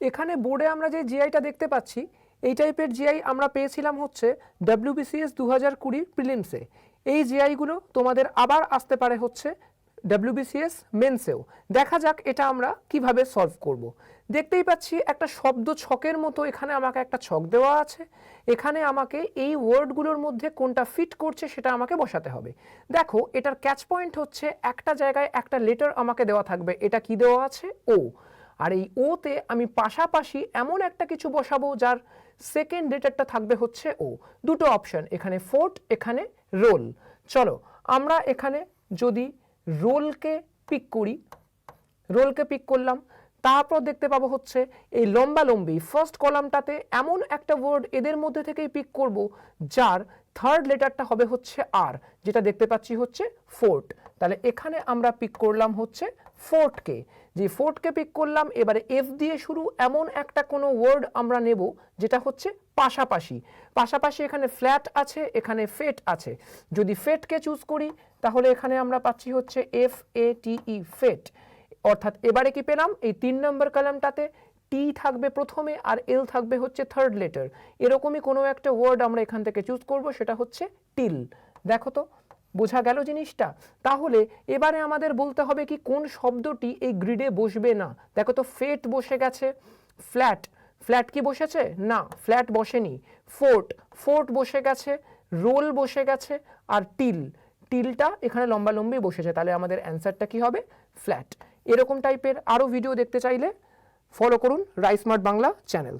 এখানে বোর্ডে আমরা যে জিআইটা দেখতে পাচ্ছি এই টাইপের জিআই আমরা পেয়েছিলাম হচ্ছে WBCS 2020 প্রিলিমসে। এই জিআইগুলো তোমাদের আবার আসতে পারে হচ্ছে WBCS মেন্সেও। দেখা যাক এটা আমরা কিভাবে সলভ করব। দেখতেই পাচ্ছি একটা শব্দ ছকের মতো এখানে আমাকে একটা ছক দেওয়া আছে। এখানে আমাকে এই ওয়ার্ডগুলোর মধ্যে কোনটা ফিট করছে সেটা আমাকে বসাতে হবে। দেখো এটার ক্যাচ পয়েন্ট হচ্ছে একটা জায়গায় একটা লেটার আমাকে দেওয়া থাকবে, এটা কি দেওয়া আছে ও, আর এই ওতে আমি পাশাপাশি এমন একটা কিছু বসাবো যার সেকেন্ড লেটারটা থাকবে হচ্ছে ও। দুটো অপশন, এখানে ফোর্ট, এখানে রোল। চলো আমরা এখানে যদি রোলকে পিক করি, রোলকে পিক করলাম, তারপর দেখতে পাবো হচ্ছে এই লম্বালম্বি ফার্স্ট কলামটাতে এমন একটা ওয়ার্ড এদের মধ্যে থেকেই পিক করব যার থার্ড লেটারটা হবে হচ্ছে আর, যেটা দেখতে পাচ্ছি হচ্ছে ফোর্ট। তাহলে এখানে আমরা পিক করলাম হচ্ছে ফোর্টকে। যে ফোর্টকে পিক করলাম, এবারে এফ দিয়ে শুরু এমন একটা কোনো ওয়ার্ড আমরা নেব যেটা হচ্ছে পাশাপাশি। পাশাপাশি এখানে ফ্ল্যাট আছে, এখানে ফেট আছে। যদি ফেটকে চুজ করি তাহলে এখানে আমরা পাচ্ছি হচ্ছে FATE ফেট। অর্থাৎ এবারে কি পেলাম, এই 3 নম্বর কলামটাতে টি থাকবে প্রথমে আর এল থাকবে হচ্ছে থার্ড লেটার। এরকমই কোনো একটা ওয়ার্ড আমরা এখান থেকে চুজ করব, সেটা হচ্ছে টিল। দেখো তো বোঝা গেল জিনিসটা? তাহলে এবারে আমাদের বলতে হবে কি কোন শব্দটি এই গ্রিডে বসবে না। দেখো তো ফেট বসে গেছে, ফ্ল্যাট, ফ্ল্যাট কি বসেছে? না, ফ্ল্যাট বসেনি। ফোর্ট, ফোর্ট বসে গেছে, রোল বসে গেছে, আর টিল, টিলটা এখানে লম্বালম্বি বসেছে। তাহলে আমাদের অ্যান্সারটা কি হবে? ফ্ল্যাট। এরকম টাইপের আরও ভিডিও দেখতে চাইলে ফলো করুন রাইস স্মার্ট বাংলা চ্যানেল।